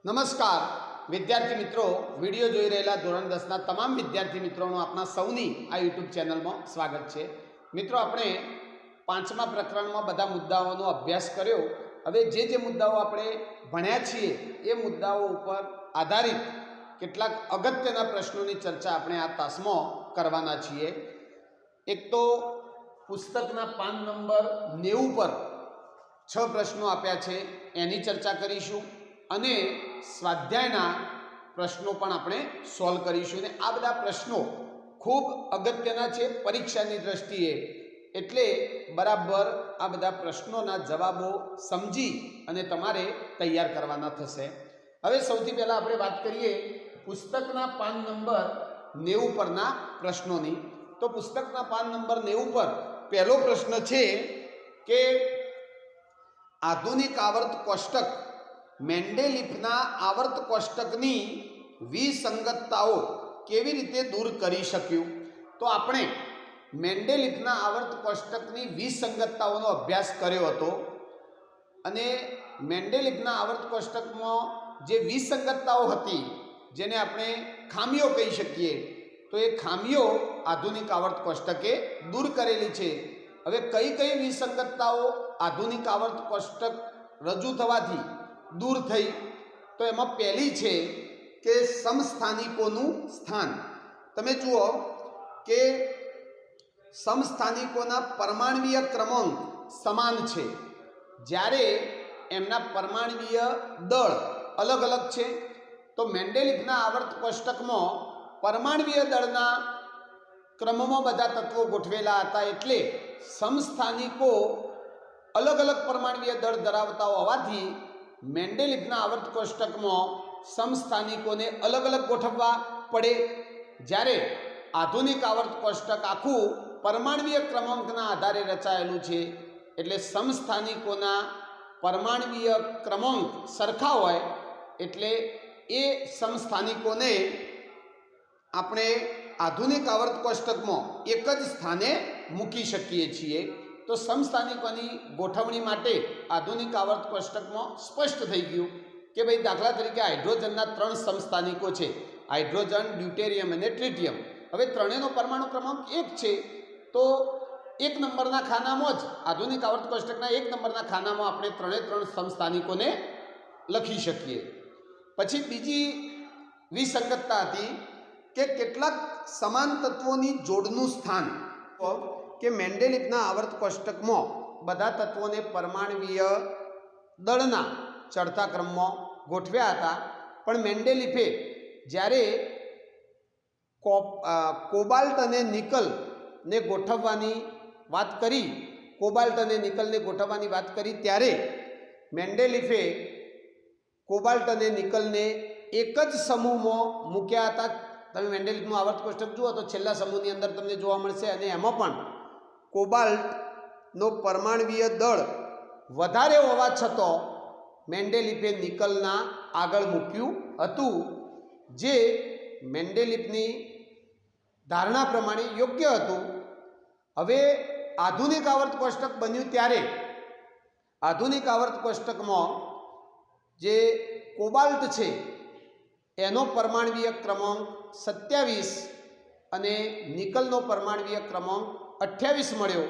નમસ્કાર વિદ્યાર્થી મિત્રો, વિડીયો જોઈ રહેલા ધોરણ 10ના તમામ વિદ્યાર્થી મિત્રોનું આપણા સૌની આ યુટ્યુબ ચેનલમાં સ્વાગત છે। મિત્રો, આપણે પાંચમા પ્રકરણમાં બધા મુદ્દાઓનો અભ્યાસ કર્યો। હવે જે મુદ્દાઓ આપણે ભણ્યા છીએ એ મુદ્દાઓ ઉપર આધારિત કેટલાક અગત્યના પ્રશ્નોની ચર્ચા આપણે આ તાસમાં કરવાના છીએ। એક તો પુસ્તકના પાન નંબર 90 પર 6 પ્રશ્નો આપ્યા છે, એની ચર્ચા કરીશું અને સ્વાધ્યાયના પ્રશ્નો પણ આપણે સોલ્વ કરીશું। અને આ બધા પ્રશ્નો ખૂબ અગત્યના છે પરીક્ષાની દ્રષ્ટિએ, એટલે બરાબર આ બધા પ્રશ્નોના જવાબો સમજી અને તમારે તૈયાર કરવાના થશે। હવે સૌથી પહેલાં આપણે વાત કરીએ પુસ્તકના પાન નંબર 90 પરના પ્રશ્નોની। તો પુસ્તકના પાન નંબર 90 પર પહેલો પ્રશ્ન છે કે આધુનિક આવર્ત કોષ્ટક મેન્ડેલિફના આવર્ત કોષ્ટકની વિસંગતતાઓ કેવી રીતે દૂર કરી શક્યું? તો આપણે મેન્ડેલિફના આવર્ત કોષ્ટકની વિસંગતતાઓનો અભ્યાસ કર્યો હતો અને મેન્ડેલિફના આવર્ત કોષ્ટકમાં જે વિસંગતતાઓ હતી, જેને આપણે ખામીઓ કહી શકીએ, તો એ ખામીઓ આધુનિક આવર્ત કોષ્ટકે દૂર કરેલી છે। હવે કઈ કઈ વિસંગતતાઓ આધુનિક આવર્ત કોષ્ટક રજૂ થવાથી દૂર થઈ? તો એમાં પહેલી છે કે સમસ્થાનિકોનું સ્થાન। તમે જુઓ કે સમસ્થાનિકોના પરમાણવીય ક્રમાંક સમાન છે, જ્યારે એમના પરમાણવીય દળ અલગ અલગ છે। તો મેન્ડેલિફના આવર્ત કોષ્ટકમાં પરમાણવીય દળના ક્રમમાં બધા તત્વો ગોઠવેલા હતા, એટલે સમસ્થાનિકો અલગ અલગ પરમાણવીય દળ ધરાવતા હોવાથી મેન્ડેલિફના આવર્ત કોષ્ટકમાં સમસ્થાનિકોને અલગ અલગ ગોઠવવા પડે, જ્યારે આધુનિક આવર્ત કોષ્ટક આખું પરમાણવીય ક્રમાંકના આધારે રચાયેલું છે, એટલે સમસ્થાનિકોના પરમાણવીય ક્રમાંક સરખા હોય એટલે એ સમસ્થાનિકોને આપણે આધુનિક આવર્ત કોષ્ટકમાં એક જ સ્થાને મૂકી શકીએ છીએ। તો સમસ્થાનિકોની ગોઠવણી માટે આધુનિક આવર્ત કોષ્ટકમાં સ્પષ્ટ થઈ ગયું કે ભાઈ, દાખલા તરીકે હાઇડ્રોજનના 3 સમસ્થાનિકો છે, હાઇડ્રોજન, ડ્યુટેરિયમ અને ટ્રિટિયમ। હવે ત્રણેયનો પરમાણુ ક્રમાંક 1 છે, તો 1 નંબરના ખાનામાં જ આધુનિક આવર્ત કોષ્ટકના 1 નંબરના ખાનામાં આપણે 3 સમસ્થાનિકોને લખી શકીએ। પછી બીજી વિસંગતતા હતી કે કેટલાક સમાન તત્વોની જોડનું સ્થાન। કે મેન્ડેલિફના આવર્ત કોષ્ટકમાં બધા તત્વોને પરમાણવીય દળના ચડતા ક્રમમાં ગોઠવ્યા હતા, પણ મેન્ડેલિફે જ્યારે કોબાલ્ટ અને નિકલને ગોઠવવાની વાત કરી, કોબાલ્ટ અને નિકલને ગોઠવવાની વાત કરી, ત્યારે મેન્ડેલિફે કોબાલ્ટ અને નિકલને એક જ સમૂહમાં મૂક્યા હતા। તમે મેન્ડેલિફનું આવર્ત કોષ્ટક જુઓ તો છેલ્લા સમૂહની અંદર તમને જોવા મળશે, અને એમાં પણ કોબાલ્ટનો પરમાણવીય દળ વધારે હોવા છતાં મેન્ડેલિફે નિકલના આગળ મૂક્યું હતું, જે મેન્ડેલિફની ધારણા પ્રમાણે યોગ્ય હતું। હવે આધુનિક આવર્ત કોષ્ટક બન્યું ત્યારે આધુનિક આવર્ત કોષ્ટકમાં જે કોબાલ્ટ છે એનો પરમાણવીય ક્રમાંક 27 અને નિકલનો પરમાણવીય ક્રમાંક 28 મળ્યો,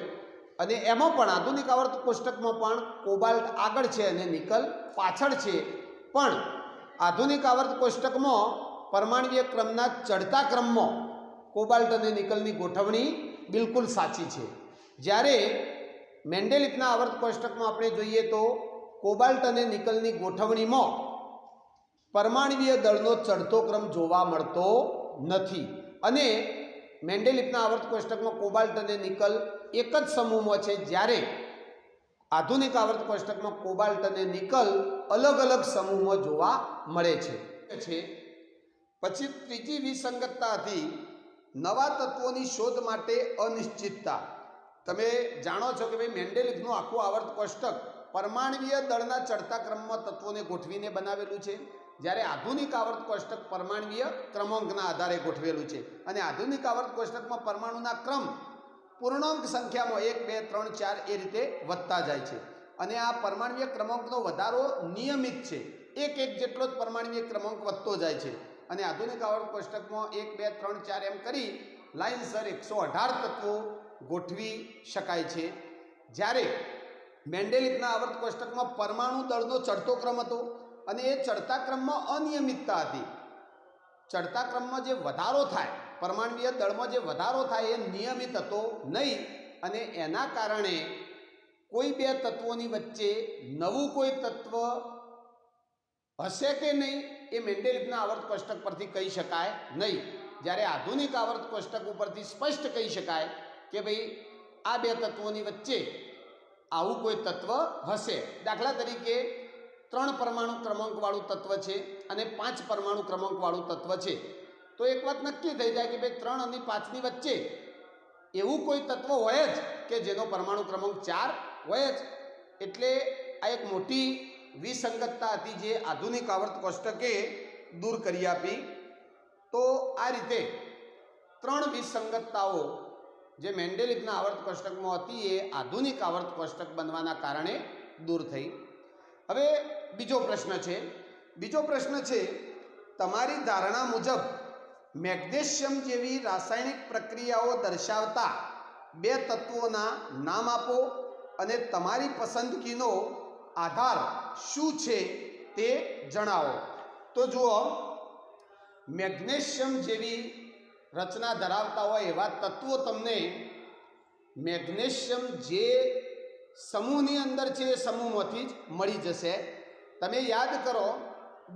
અને એમાં પણ આધુનિક આવર્ત કોષ્ટકમાં પણ કોબાલ્ટ આગળ છે અને નિકલ પાછળ છે, પણ આધુનિક આવર્ત કોષ્ટકમાં પરમાણવીય ક્રમના ચડતા ક્રમમાં કોબાલ્ટ અને નિકલની ગોઠવણી બિલકુલ સાચી છે, જ્યારે મેન્ડેલિફના આવર્ત કોષ્ટકમાં આપણે જોઈએ તો કોબાલ્ટ અને નિકલની ગોઠવણીમાં પરમાણવીય દળનો ચડતો ક્રમ જોવા મળતો નથી, અને મેન્ડેલિફના આવર્ત કોષ્ટકમાં કોબાલ્ટ અને નિકલ એક જ સમૂહમાં છે, જ્યારે આધુનિક આવર્ત કોષ્ટકમાં કોબાલ્ટ અને નિકલ અલગ અલગ સમૂહમાં જોવા મળે છે। પછી ત્રીજી વિસંગતતા હતી નવા તત્વોની શોધ માટે અનિશ્ચિતતા। તમે જાણો છો કે ભાઈ, મેન્ડેલિફનું આખું આવર્ત કોષ્ટક પરમાણવીય દળના ચડતા ક્રમમાં તત્વોને ગોઠવીને બનાવેલું છે, જ્યારે આધુનિક આવર્ત કોષ્ટક પરમાણવીય ક્રમાંકના આધારે ગોઠવેલું છે, અને આધુનિક આવર્ત કોષ્ટકમાં પરમાણુના ક્રમ પૂર્ણાંક સંખ્યામાં 1, 2, 3, 4 એ રીતે વધતા જાય છે, અને આ પરમાણવીય ક્રમાંકનો વધારો નિયમિત છે, એક એક જેટલો જ પરમાણ્વીય ક્રમાંક વધતો જાય છે અને આધુનિક આવર્ત કોષ્ટકમાં 1 2 3 4 એમ કરી લાઇનસર 118 તત્વો ગોઠવી શકાય છે। જ્યારે મેન્ડેલિફના આવર્ત કોષ્ટકમાં પરમાણુ દળનો ચડતો ક્રમ હતો અને એ ચડતા ક્રમમાં અનિયમિતતા હતી। ચડતા ક્રમમાં જે વધારો થાય, પરમાણ્વીય દળમાં જે વધારો થાય એ નિયમિત હતો નહીં અને એના કારણે કોઈ બે તત્વોની વચ્ચે નવું કોઈ તત્વ હશે કે નહીં એ મેન્ડેલિફના આવર્ત કોષ્ટક પરથી કહી શકાય નહીં। જ્યારે આધુનિક આવર્ત કોષ્ટક ઉપરથી સ્પષ્ટ કહી શકાય કે ભાઈ આ બે તત્વોની વચ્ચે આવું કોઈ તત્વ હશે। દાખલા તરીકે 3 પરમાણુ ક્રમાંકવાળું તત્વ છે અને 5 પરમાણુ ક્રમાંકવાળું તત્વ છે, તો એક વાત નક્કી થઈ જાય કે ભાઈ 3 અને 5ની વચ્ચે એવું કોઈ તત્વ હોય જ કે જેનો પરમાણુ ક્રમાંક 4 હોય જ। એટલે આ એક મોટી વિસંગતતા હતી જે આધુનિક આવર્ત કોષ્ટકે દૂર કરી આપી। તો આ રીતે 3 વિસંગતતાઓ જે મેન્ડેલિફના આવર્ત કોષ્ટકમાં હતી એ આધુનિક આવર્ત કોષ્ટક બનવાના કારણે દૂર થઈ। હવે બીજો પ્રશ્ન છે તમારી ધારણા મુજબ મેગ્નેશિયમ જેવી રાસાયણિક પ્રક્રિયાઓ દર્શાવતા બે તત્વોના નામ આપો અને તમારી પસંદગીનો આધાર શું છે તે જણાવો। તો જુઓ, મેગ્નેશિયમ જેવી રચના ધરાવતા હોય એવા તત્વો તમને મેગ્નેશિયમ જે સમૂહની અંદર છે એ સમૂહમાંથી જ મળી જશે। તમે યાદ કરો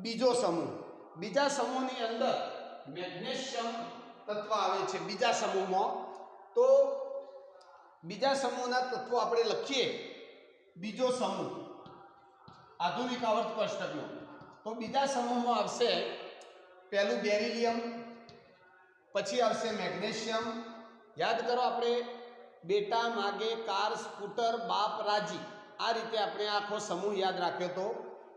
બીજો સમૂહ, બીજા સમૂહની અંદર મેગ્નેશિયમ તત્વ આવે છે બીજા સમૂહમાં। તો બીજા સમૂહના તત્વો આપણે લખીએ, બીજો સમૂહ આધુનિક આવર્ત કોષ્ટકનો, તો બીજા સમૂહમાં આવશે પહેલું બેરિલિયમ, પછી આવશે મેગ્નેશિયમ। યાદ કરો આપણે બેટા માગે કાર સ્કૂટર બાપ રાજી, આ રીતે આપણે આખો સમૂહ યાદ રાખ્યો તો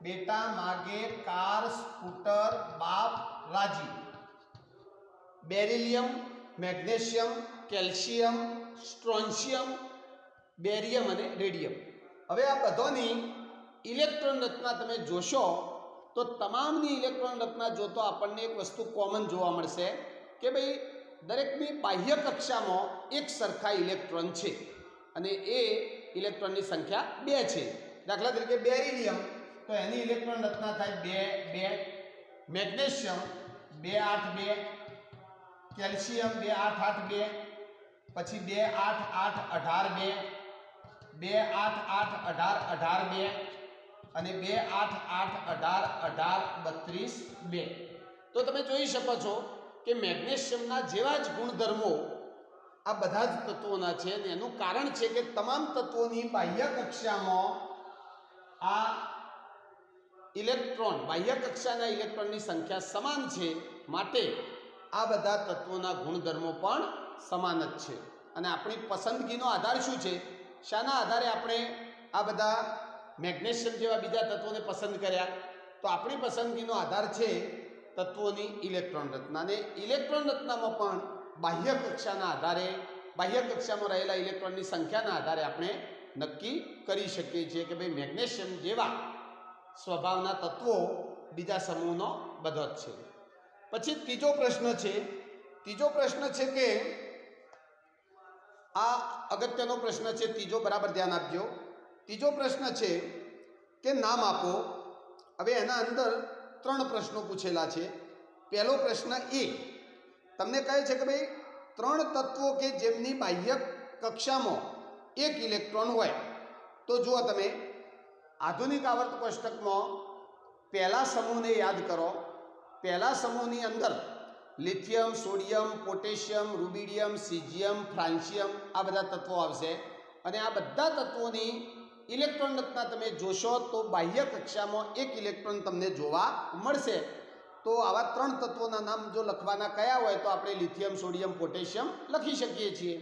બેટા માગે કાર સ્કૂટર બાપ રાજી, બેરિલિયમ, મેગ્નેશિયમ, કેલ્શિયમ, સ્ટ્રોન્શિયમ, બેરિયમ અને રેડિયમ। હવે આ બધાની ઇલેક્ટ્રોન રચના તમે જોશો તો તમામની ઇલેક્ટ્રોન રચના જોતો આપણને એક વસ્તુ કોમન જોવા મળશે કે ભાઈ દરેકની બાહ્ય કક્ષામાં એક સરખા ઇલેક્ટ્રોન છે અને એ ઇલેક્ટ્રોનની સંખ્યા 2 છે। દાખલા તરીકે બેરિલિયમ, તો એની ઇલેક્ટ્રોન રચના થાય 2 2, મેગ્નેશિયમ 2 8 2, કેલ્શિયમ 2 8 8 2, પછી 2 8 8 18 2, 2 8 8 18 18 2 અને 2 8 8 18 18 32 2। તો તમે જોઈ શકો છો કે મેગ્નેશિયમના જેવા જ ગુણધર્મો આ બધા જ તત્વોના છે અને એનું કારણ છે કે તમામ તત્વોની બાહ્ય કક્ષામાં આ ઇલેક્ટ્રોન, બાહ્ય કક્ષાના ઇલેક્ટ્રોનની સંખ્યા સમાન છે, માટે આ બધા તત્વોના ગુણધર્મો પણ સમાન જ છે। અને આપણી પસંદગીનો આધાર શું છે, શાના આધારે આપણે આ બધા મેગ્નેશિયમ જેવા બીજા તત્વોને પસંદ કર્યા? તો આપણી પસંદગીનો આધાર છે તત્વોની ઇલેક્ટ્રોન રચના, અને ઇલેક્ટ્રોન રચનામાં પણ બાહ્ય કક્ષાના આધારે, બાહ્ય કક્ષામાં રહેલા ઇલેક્ટ્રોનની સંખ્યાના આધારે આપણે નક્કી કરી શકીએ છીએ કે ભાઈ મેગ્નેશિયમ જેવા સ્વભાવના તત્વો બીજા સમૂહનો બધો જ છે। પછી ત્રીજો પ્રશ્ન છે કે આ અગત્યનો પ્રશ્ન છે ત્રીજો, બરાબર ધ્યાન આપજો। ત્રીજો પ્રશ્ન છે કે નામ આપો। હવે એના અંદર 3 પ્રશ્નો પૂછેલા છે। પહેલો પ્રશ્ન એ તમને કહે છે કે ભાઈ 3 તત્વો કે જેમની બાહ્ય કક્ષામાં એક ઇલેક્ટ્રોન હોય। તો જુઓ તમે આધુનિક આવર્ત કોષ્ટકમાં પહેલા સમૂહને યાદ કરો। પહેલા સમૂહની અંદર lithium, sodium, potassium, rubidium, caesium, francium આ બધા તત્વો આવશે અને આ બધા તત્વોની ઇલેક્ટ્રોન રચના તમે જોશો તો બાહ્ય કક્ષામાં એક ઇલેક્ટ્રોન તમને જોવા મળશે। તો આવા 3 તત્વોના નામ જો લખવાના કયા હોય તો આપણે લિથિયમ, સોડિયમ, પોટેશિયમ લખી શકીએ છીએ।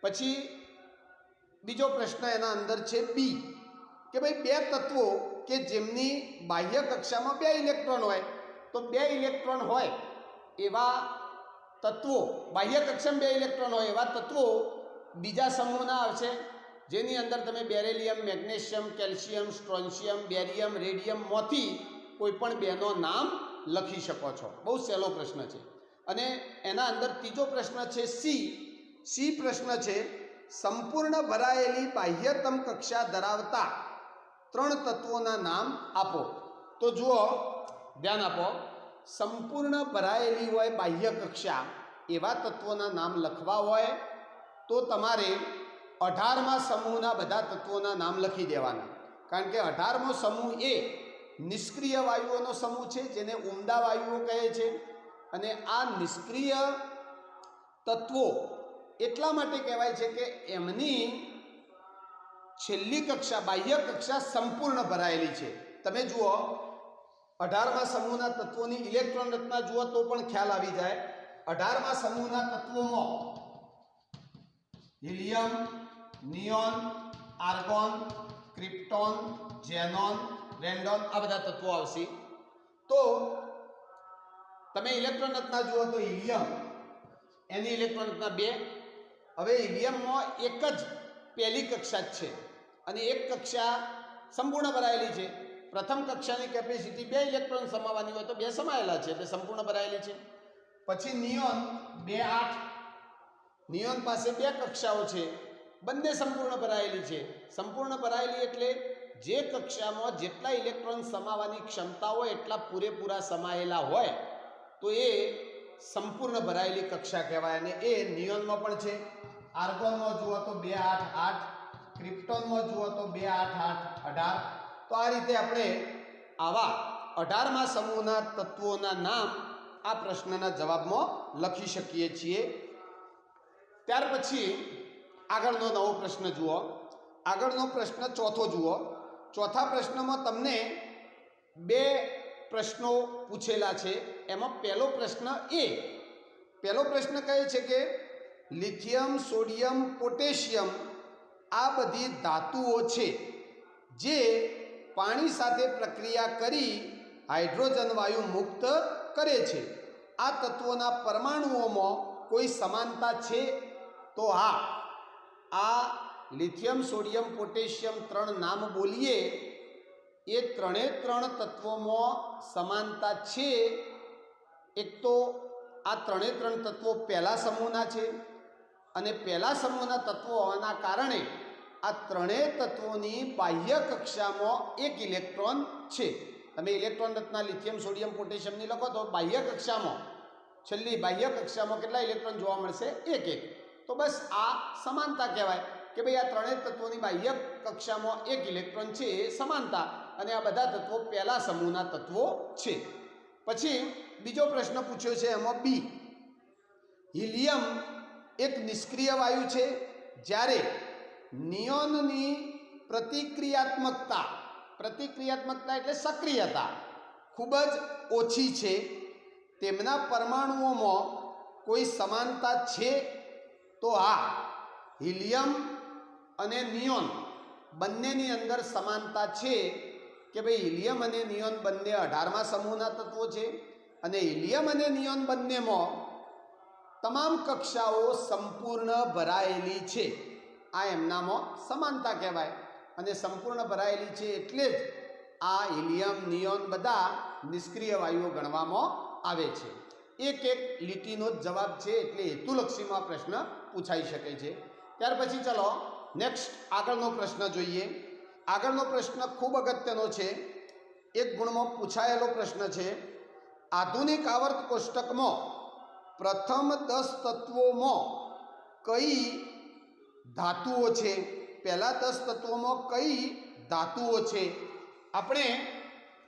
પછી બીજો પ્રશ્ન એના અંદર છે બી કે ભાઈ 2 તત્વો કે જેમની બાહ્ય કક્ષામાં 2 ઇલેક્ટ્રોન હોય, તો 2 ઇલેક્ટ્રોન હોય એવા તત્વો, બાહ્ય કક્ષામાં 2 ઇલેક્ટ્રોન હોય એવા તત્વો બીજા સમૂહના આવશે, જેની અંદર તમે બેરિલિયમ, મેગ્નેશિયમ, કેલ્શિયમ, સ્ટ્રોન્શિયમ, બેરિયમ, રેડિયમમાંથી કોઈ પણ બેનો નામ લખી શકો છો. બહુ સહેલો પ્રશ્ન છે. અને એના અંદર ત્રીજો પ્રશ્ન છે સી પ્રશ્ન છે, સંપૂર્ણ ભરાયેલી બાહ્યતમ કક્ષા ધરાવતા 3 તત્વોના નામ આપો. તો જુઓ, ધ્યાન આપો, સંપૂર્ણ ભરાયેલી હોય બાહ્ય કક્ષા એવા તત્વોના નામ લખવા હોય તો તમારે 18મા સમૂહના બધા તત્વોના નામ લખી દેવાના. કારણ કે 18મો સમૂહ એ નિષ્ક્રિય વાયુઓનો સમૂહ છે, જેને ઉમદા વાયુઓ કહે છે. અને આ નિષ્ક્રિય તત્વો એટલા માટે કહેવાય છે કે એમની છેલ્લી કક્ષા બાહ્ય કક્ષા સંપૂર્ણ ભરાયેલી છે. તમે જુઓ, 18મા સમૂહના તત્વોની ઇલેક્ટ્રોન રચના જુઓ તો પણ ખ્યાલ આવી જાય. 18મા સમૂહના તત્વોમાં helium, neon, argon, krypton, xenon, radon આ બધા તત્વો આવશે. તો તમે ઇલેક્ટ્રોન રચના જુઓ તો હિલિયમ, એની ઇલેક્ટ્રોન રચના 2. હવે હિલિયમમાં એક જ પહેલી કક્ષા જ છે અને એક કક્ષા સંપૂર્ણ ભરાયેલી છે. પ્રથમ કક્ષાની કેપેસિટી 2 ઇલેક્ટ્રોન સમાવવાની હોય તો 2 સમાયેલા છે એટલે સંપૂર્ણ ભરાયેલી છે. પછી નિયોન 2 8, નિયોન પાસે 2 કક્ષાઓ છે, બંને સંપૂર્ણ ભરાયેલી છે. સંપૂર્ણ ભરાયેલી એટલે જે કક્ષામાં જેટલા ઇલેક્ટ્રોન સમાવવાની ક્ષમતા હોય એટલા પૂરેપૂરા સમાયેલા હોય તો એ સંપૂર્ણ ભરાયેલી કક્ષા કહેવાય. અને એ નિયોનમાં પણ છે. આર્ગોનમાં જુઓ તો 2 8 8, ક્રિપ્ટોનમાં જુઓ તો 2 8 8 18. તો આ રીતે આપણે આવા 18મા સમૂહના તત્વોના નામ આ પ્રશ્નના જવાબમાં લખી શકીએ છીએ. ત્યાર પછી આગળનો નવો પ્રશ્ન જુઓ. આગળનો પ્રશ્ન ચોથો જુઓ. ચોથા પ્રશ્નમાં તમને 2 પ્રશ્નો પૂછેલા છે. એમાં પહેલો પ્રશ્ન કહે છે કે લિથિયમ, સોડિયમ, પોટેશિયમ આ બધી ધાતુઓ છે જે પાણી સાથે પ્રક્રિયા કરી હાઇડ્રોજન વાયુ મુક્ત કરે છે. આ તત્વોના પરમાણુઓમાં કોઈ સમાનતા છે? તો હા, આ લિથિયમ, સોડિયમ, પોટેશિયમ 3 નામ બોલીએ એ 3 તત્વોમાં સમાનતા છે. એક તો આ 3 તત્વો પહેલા સમૂહના છે અને પહેલા સમૂહના તત્વો હોવાના કારણે આ 3 તત્વોની બાહ્ય કક્ષામાં 1 ઇલેક્ટ્રોન છે. તમે ઇલેક્ટ્રોન રચના લિથિયમ, સોડિયમ, પોટેશિયમની લખો તો બાહ્ય કક્ષામાં છેલ્લી બાહ્ય કક્ષામાં કેટલા ઇલેક્ટ્રોન જોવા મળશે? 1 1. તો બસ આ સમાનતા કહેવાય કે ભાઈ આ 3 તત્વોની બાહ્ય કક્ષામાં 1 ઇલેક્ટ્રોન છે એ સમાનતા. અને આ બધા તત્વો પહેલા સમૂહના તત્વો છે. પછી બીજો પ્રશ્ન પૂછ્યો છે એમાં બી. હિલિયમ એક નિષ્ક્રિય વાયુ છે જ્યારે નિયોનની પ્રતિક્રિયાત્મકતા એટલે સક્રિયતા ખૂબ જ ઓછી છે. તેમના પરમાણુઓમાં કોઈ સમાનતા છે? તો હા, હિલિયમ અને નિયોન બંનેની અંદર સમાનતા છે કે ભાઈ હિલિયમ અને નિયોન બંને 18મા સમૂહના તત્વો છે અને હિલિયમ અને નિયોન બંનેમાં તમામ કક્ષાઓ સંપૂર્ણ ભરાયેલી છે. આ એમનામાં સમાનતા કહેવાય. અને સંપૂર્ણ ભરાયેલી છે એટલે જ આ હિલિયમ, નિયોન બધા નિષ્ક્રિય વાયુઓ ગણવામાં આવે છે. એક લીટીનો જ જવાબ છે એટલે હેતુલક્ષીમાં પ્રશ્ન પૂછાઈ શકે છે. ત્યાર પછી ચલો નેક્સ્ટ આગળનો પ્રશ્ન જોઈએ. આગળનો પ્રશ્ન ખૂબ અગત્યનો છે. એક ગુણમાં પૂછાયેલો પ્રશ્ન છે. આધુનિક આવર્ત કોષ્ટકમાં પ્રથમ 10 તત્વોમાં કઈ ધાતુઓ છે? પહેલા 10 તત્વોમાં કઈ ધાતુઓ છે? આપણે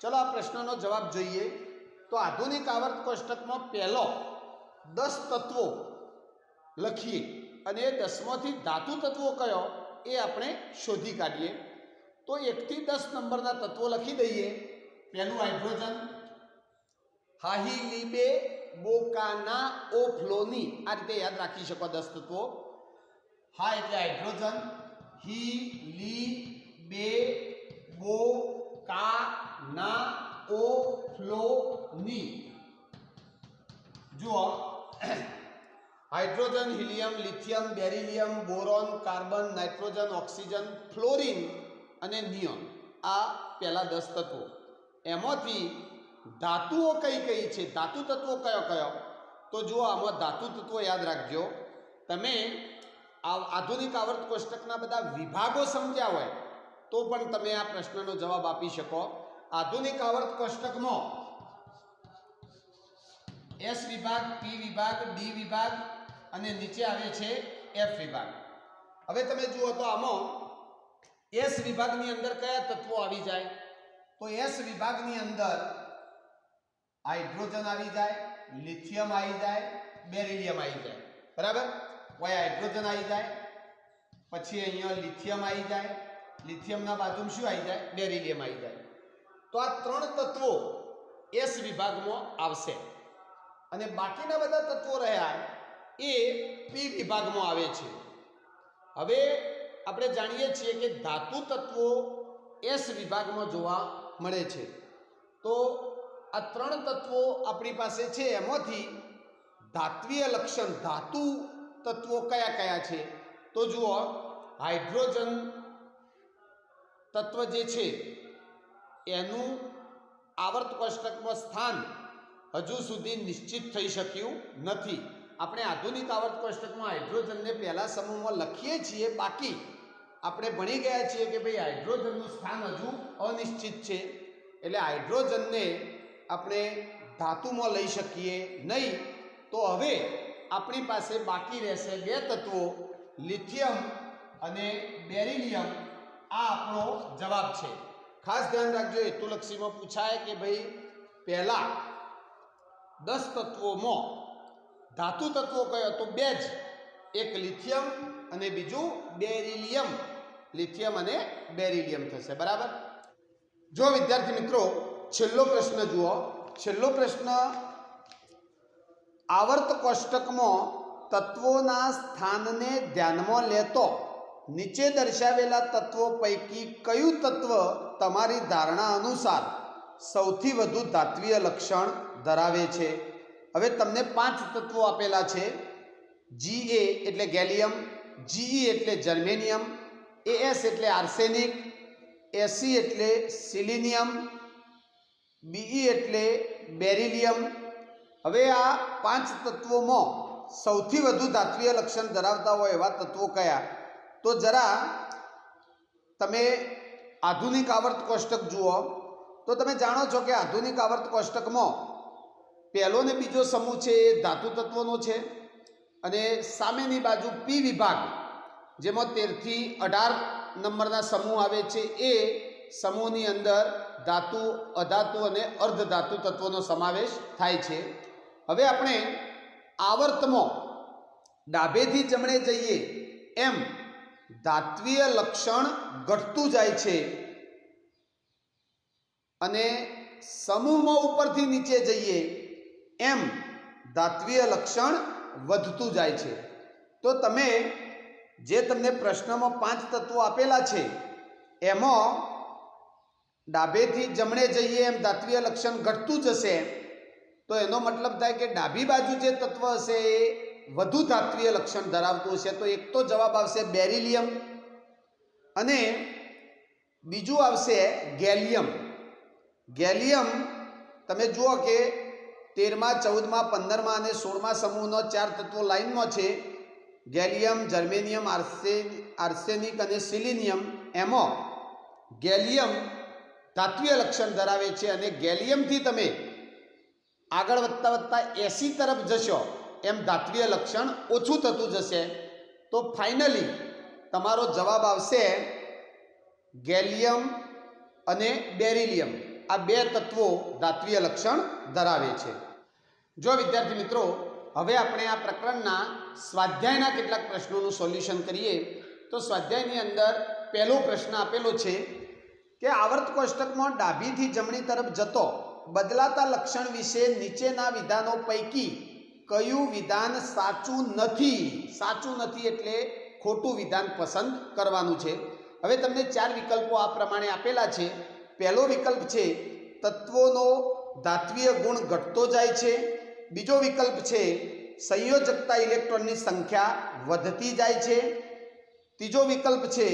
ચલો આ પ્રશ્નનો જવાબ જોઈએ. તો આધુનિક આવર્ત કોષ્ટકમાં પહેલો 10 તત્વો લખીએ અને એ 10માંથી ધાતુ તત્વો કયો એ આપણે શોધી કાઢીએ. તો 1 થી 10 નંબરના તત્વો લખી દઈએ. પહેલું હાઇડ્રોજન, હાહિલિબે બોકાના ઓફ્લોની. આ રીતે યાદ રાખી શકો 10 તત્વો. હા એટલે હાઇડ્રોજન, હી લી બે બો કા ના ઓ ફ્લો ની. જુઓ, hydrogen, helium, lithium, beryllium, boron, carbon, nitrogen, oxygen, fluorine અને નિયોન આ પહેલા 10 તત્વો. એમાંથી ધાતુઓ કઈ કઈ છે, ધાતુ તત્વો કયો કયો? તો જુઓ, આમાં ધાતુ તત્વો યાદ રાખજો. તમે આધુનિક આવર્ત કોષ્ટકના બધા વિભાગો સમજ્યા હોય તો પણ તમે આ પ્રશ્નનો જવાબ આપી શકો. આધુનિક આવર્ત કોષ્ટકમાં એસ વિભાગ, પી વિભાગ, ડી વિભાગ અને નીચે આવે છે એફ વિભાગ. હવે તમે જુઓ તો આમાં એસ વિભાગની અંદર કયા તત્વો આવી જાય? તો એસ વિભાગની અંદર હાઇડ્રોજન આવી જાય, લિથિયમ આવી જાય, બેરિલિયમ આવી જાય. બરાબર? કોઈ હાઇડ્રોજન આવી જાય, પછી અહીંયા લિથિયમ આવી જાય, લિથિયમના બાજુમાં શું આવી જાય? બેરિલિયમ આવી જાય. તો આ ત્રણ તત્વો એસ વિભાગમાં આવશે અને બાકીના બધા તત્વો રહ્યા એ પી વિભાગમાં આવે છે. હવે આપણે જાણીએ છીએ કે ધાતુ તત્વો એસ વિભાગમાં જોવા મળે છે. તો આ ત્રણ તત્વો આપણી પાસે છે, એમાંથી ધાત્વીય લક્ષણ ધાતુ તત્વો કયા કયા છે? તો જુઓ, હાઇડ્રોજન તત્વ જે છે એનું આવર્ત કોષ્ટકમાં સ્થાન હજુ સુધી નિશ્ચિત થઈ શક્યું નથી. આપણે આધુનિક આવર્ત કોષ્ટકમાં હાઇડ્રોજનને પહેલા સમૂહમાં લખીએ છીએ, બાકી આપણે ભણી ગયા છીએ કે ભાઈ હાઇડ્રોજનનું સ્થાન હજુ અનિશ્ચિત છે, એટલે હાઇડ્રોજનને આપણે ધાતુમાં લઈ શકીએ નહીં. તો હવે આપણી પાસે બાકી રહેશે બે તત્વો, લિથિયમ અને બેરિલિયમ. આ આપણો જવાબ છે. ખાસ ધ્યાન રાખજો, હેતુલક્ષીમાં પૂછાય કે ભાઈ પહેલા 10 તત્વોમાં ધાતુ તત્વો કયો? તો બે જ, એક લિથિયમ અને બીજું બેરિલિયમ. લિથિયમ અને બેરિલિયમ થશે. બરાબર? જો વિદ્યાર્થી મિત્રો, છેલ્લો પ્રશ્ન જુઓ. છેલ્લો પ્રશ્ન, આવર્ત કોષ્ટકમાં તત્વોના સ્થાનને ધ્યાનમાં લેતો નીચે દર્શાવેલા તત્વો પૈકી કયું તત્વ તમારી ધારણા અનુસાર સૌથી વધુ ધાત્વીય લક્ષણ ધરાવે છે? હવે તમને 5 તત્વો આપેલા છે. Ga એટલે ગેલિયમ, Ge એટલે જર્મેનિયમ, As એટલે આર્સેનિક, Ag એટલે સિલિનિયમ, Be એટલે બેરિલિયમ. હવે આ 5 તત્વોમાં સૌથી વધુ ધાત્વીય લક્ષણ ધરાવતા હોય એવા તત્વો કયા? તો જરા તમે આધુનિક આવર્ત કોષ્ટક જુઓ તો તમે જાણો છો કે આધુનિક આવર્ત કોષ્ટકમાં પહેલો ને બીજો સમૂહ છે એ ધાતુ તત્વોનો છે અને સામેની બાજુ પી વિભાગ જેમાં 13 થી 18 નંબરના સમૂહ આવે છે, એ સમૂહની અંદર ધાતુ, અધાતુ અને અર્ધધાતુ તત્વોનો સમાવેશ થાય છે. હવે આપણે આવર્તમાં ડાબેથી જમણે જઈએ એમ ધાત્વીય લક્ષણ ઘટતું જાય છે અને સમૂહમાં ઉપરથી નીચે જઈએ એમ ધાત્વીય લક્ષણ વધતું જાય છે. તો તમે જે તમને પ્રશ્નમાં 5 તત્વો આપેલા છે એમાં ડાબેથી જમણે જઈએ એમ ધાત્વીય લક્ષણ ઘટતું જશે, તો એનો મતલબ થાય કે ડાબી બાજુ જે તત્વ હશે એ વધુ ધાત્વીય લક્ષણ ધરાવતું હશે. તો એક તો જવાબ આવશે બેરિલિયમ અને બીજું આવશે ગેલિયમ. ગેલિયમ તમે જુઓ કે 13મા, 14મા, 15મા અને 16મા સમૂહનો 4 તત્વો લાઇનમાં છે. ગેલિયમ, જર્મેનિયમ, આર્સેનિક અને સિલિનિયમ. એમાં ગેલિયમ ધાત્વીય લક્ષણ ધરાવે છે અને ગેલિયમથી તમે આગળ વધતા વધતા એસી તરફ જશો એમ ધાત્વીય લક્ષણ ઓછું થતું જશે. તો ફાઇનલી તમારો જવાબ આવશે ગેલિયમ અને બેરિલિયમ. આ બે તત્વો ધાત્વીય લક્ષણ ધરાવે છે. જો વિદ્યાર્થી મિત્રો, હવે આપણે આ પ્રકરણના સ્વાધ્યાયના કેટલાક પ્રશ્નોનું સોલ્યુશન કરીએ. તો સ્વાધ્યાયની અંદર પહેલો પ્રશ્ન આપેલો છે કે આવર્ત કોષ્ટકમાં ડાબીથી જમણી તરફ જતો બદલાતા લક્ષણ વિશે નીચેના વિધાનો પૈકી કયું વિધાન સાચું નથી? સાચું નથી એટલે ખોટું વિધાન પસંદ કરવાનું છે. હવે તમને 4 વિકલ્પો આ પ્રમાણે આપેલા છે. પહેલો વિકલ્પ છે તત્વોનો ધાત્વીય ગુણ ઘટતો જાય છે. બીજો વિકલ્પ છે સંયોજકતા ઇલેક્ટ્રોનની સંખ્યા વધતી જાય છે. ત્રીજો વિકલ્પ છે